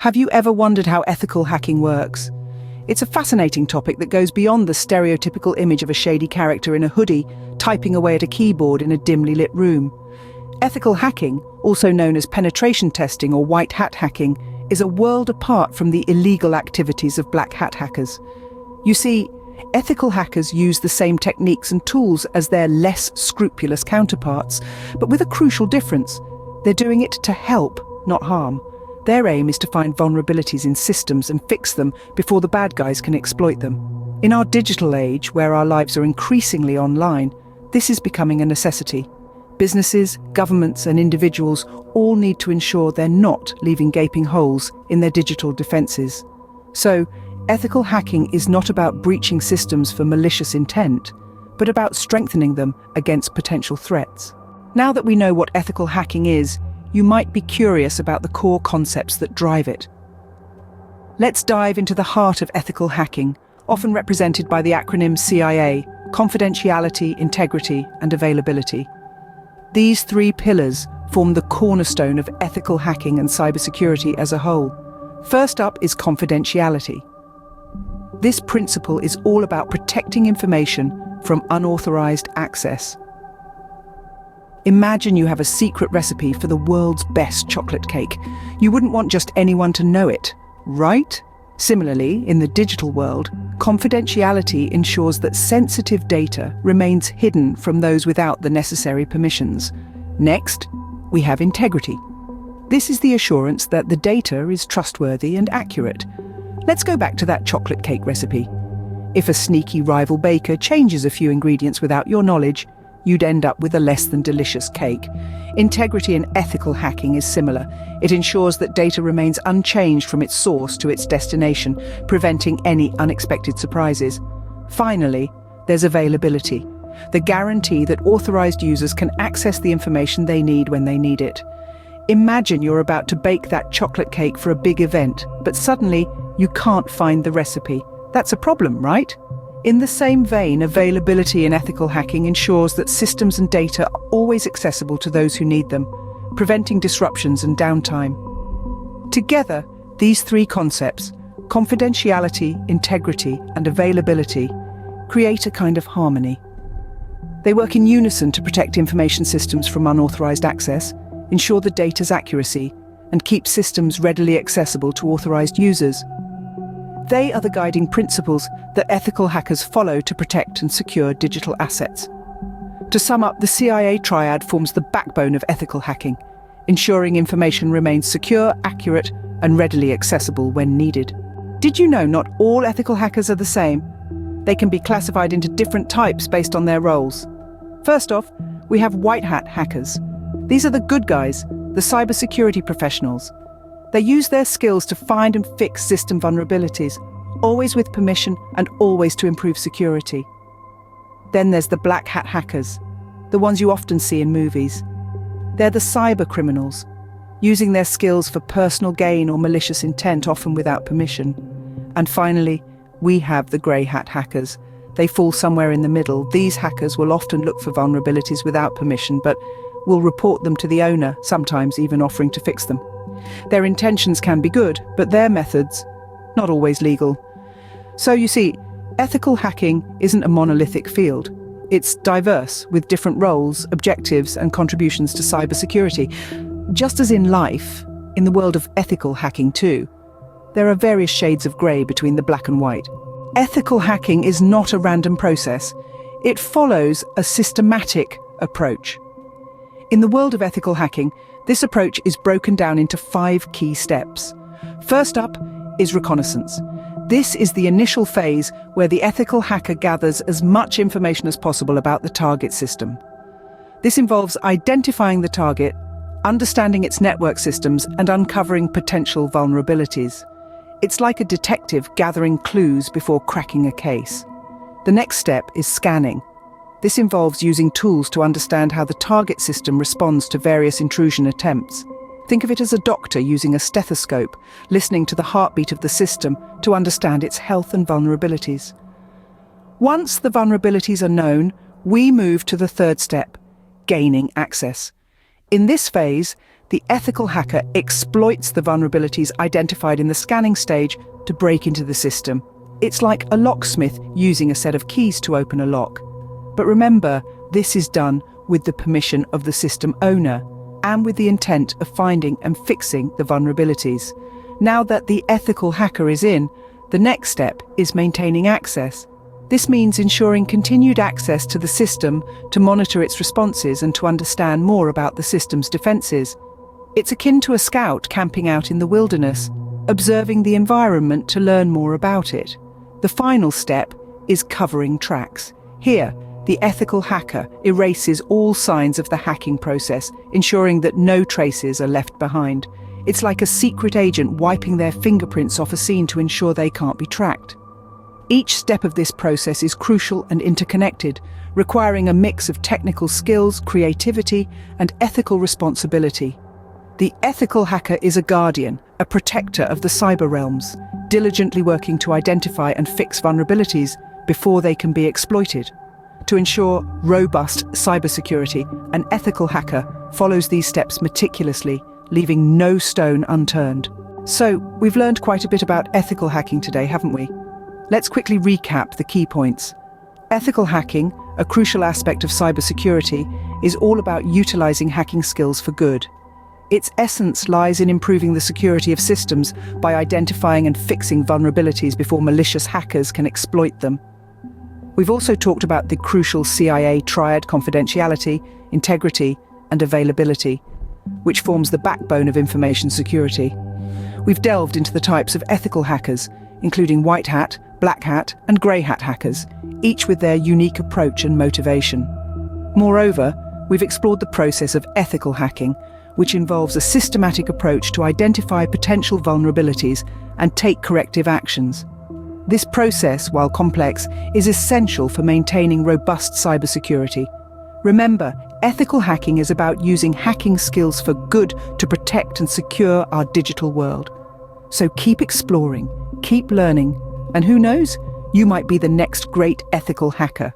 Have you ever wondered how ethical hacking works? It's a fascinating topic that goes beyond the stereotypical image of a shady character in a hoodie typing away at a keyboard in a dimly lit room. Ethical hacking, also known as penetration testing or white hat hacking, is a world apart from the illegal activities of black hat hackers. You see, ethical hackers use the same techniques and tools as their less scrupulous counterparts, but with a crucial difference. They're doing it to help, not harm. Their aim is to find vulnerabilities in systems and fix them before the bad guys can exploit them. In our digital age, where our lives are increasingly online, this is becoming a necessity. Businesses, governments, and individuals all need to ensure they're not leaving gaping holes in their digital defenses. So, ethical hacking is not about breaching systems for malicious intent, but about strengthening them against potential threats. Now that we know what ethical hacking is, you might be curious about the core concepts that drive it. Let's dive into the heart of ethical hacking, often represented by the acronym CIA: confidentiality, integrity, and availability. These three pillars form the cornerstone of ethical hacking and cybersecurity as a whole. First up is confidentiality. This principle is all about protecting information from unauthorized access. Imagine you have a secret recipe for the world's best chocolate cake. You wouldn't want just anyone to know it, right? Similarly, in the digital world, confidentiality ensures that sensitive data remains hidden from those without the necessary permissions. Next, we have integrity. This is the assurance that the data is trustworthy and accurate. Let's go back to that chocolate cake recipe. If a sneaky rival baker changes a few ingredients without your knowledge, you'd end up with a less than delicious cake. Integrity in ethical hacking is similar. It ensures that data remains unchanged from its source to its destination, preventing any unexpected surprises. Finally, there's availability, the guarantee that authorized users can access the information they need when they need it. Imagine you're about to bake that chocolate cake for a big event, but suddenly you can't find the recipe. That's a problem, right? In the same vein, availability in ethical hacking ensures that systems and data are always accessible to those who need them, preventing disruptions and downtime. Together, these three concepts, confidentiality, integrity, and availability, create a kind of harmony. They work in unison to protect information systems from unauthorized access, ensure the data's accuracy, and keep systems readily accessible to authorized users. They are the guiding principles that ethical hackers follow to protect and secure digital assets. To sum up, the CIA triad forms the backbone of ethical hacking, ensuring information remains secure, accurate, and readily accessible when needed. Did you know not all ethical hackers are the same? They can be classified into different types based on their roles. First off, we have white hat hackers. These are the good guys, the cybersecurity professionals. They use their skills to find and fix system vulnerabilities, always with permission and always to improve security. Then there's the black hat hackers, the ones you often see in movies. They're the cyber criminals, using their skills for personal gain or malicious intent, often without permission. And finally, we have the grey hat hackers. They fall somewhere in the middle. These hackers will often look for vulnerabilities without permission, but will report them to the owner, sometimes even offering to fix them. Their intentions can be good, but their methods, not always legal. So you see, ethical hacking isn't a monolithic field. It's diverse, with different roles, objectives, and contributions to cybersecurity. Just as in life, in the world of ethical hacking too, there are various shades of grey between the black and white. Ethical hacking is not a random process. It follows a systematic approach. In the world of ethical hacking, this approach is broken down into 5 key steps. First up is reconnaissance. This is the initial phase where the ethical hacker gathers as much information as possible about the target system. This involves identifying the target, understanding its network systems, and uncovering potential vulnerabilities. It's like a detective gathering clues before cracking a case. The next step is scanning. This involves using tools to understand how the target system responds to various intrusion attempts. Think of it as a doctor using a stethoscope, listening to the heartbeat of the system to understand its health and vulnerabilities. Once the vulnerabilities are known, we move to the third step, gaining access. In this phase, the ethical hacker exploits the vulnerabilities identified in the scanning stage to break into the system. It's like a locksmith using a set of keys to open a lock. But remember, this is done with the permission of the system owner and with the intent of finding and fixing the vulnerabilities. Now that the ethical hacker is in, the next step is maintaining access. This means ensuring continued access to the system to monitor its responses and to understand more about the system's defenses. It's akin to a scout camping out in the wilderness, observing the environment to learn more about it. The final step is covering tracks. Here, the ethical hacker erases all signs of the hacking process, ensuring that no traces are left behind. It's like a secret agent wiping their fingerprints off a scene to ensure they can't be tracked. Each step of this process is crucial and interconnected, requiring a mix of technical skills, creativity, and ethical responsibility. The ethical hacker is a guardian, a protector of the cyber realms, diligently working to identify and fix vulnerabilities before they can be exploited. To ensure robust cybersecurity, an ethical hacker follows these steps meticulously, leaving no stone unturned. So, we've learned quite a bit about ethical hacking today, haven't we? Let's quickly recap the key points. Ethical hacking, a crucial aspect of cybersecurity, is all about utilizing hacking skills for good. Its essence lies in improving the security of systems by identifying and fixing vulnerabilities before malicious hackers can exploit them. We've also talked about the crucial CIA triad: confidentiality, integrity, and availability, which forms the backbone of information security. We've delved into the types of ethical hackers, including white hat, black hat, and grey hat hackers, each with their unique approach and motivation. Moreover, we've explored the process of ethical hacking, which involves a systematic approach to identify potential vulnerabilities and take corrective actions. This process, while complex, is essential for maintaining robust cybersecurity. Remember, ethical hacking is about using hacking skills for good to protect and secure our digital world. So keep exploring, keep learning, and who knows, you might be the next great ethical hacker.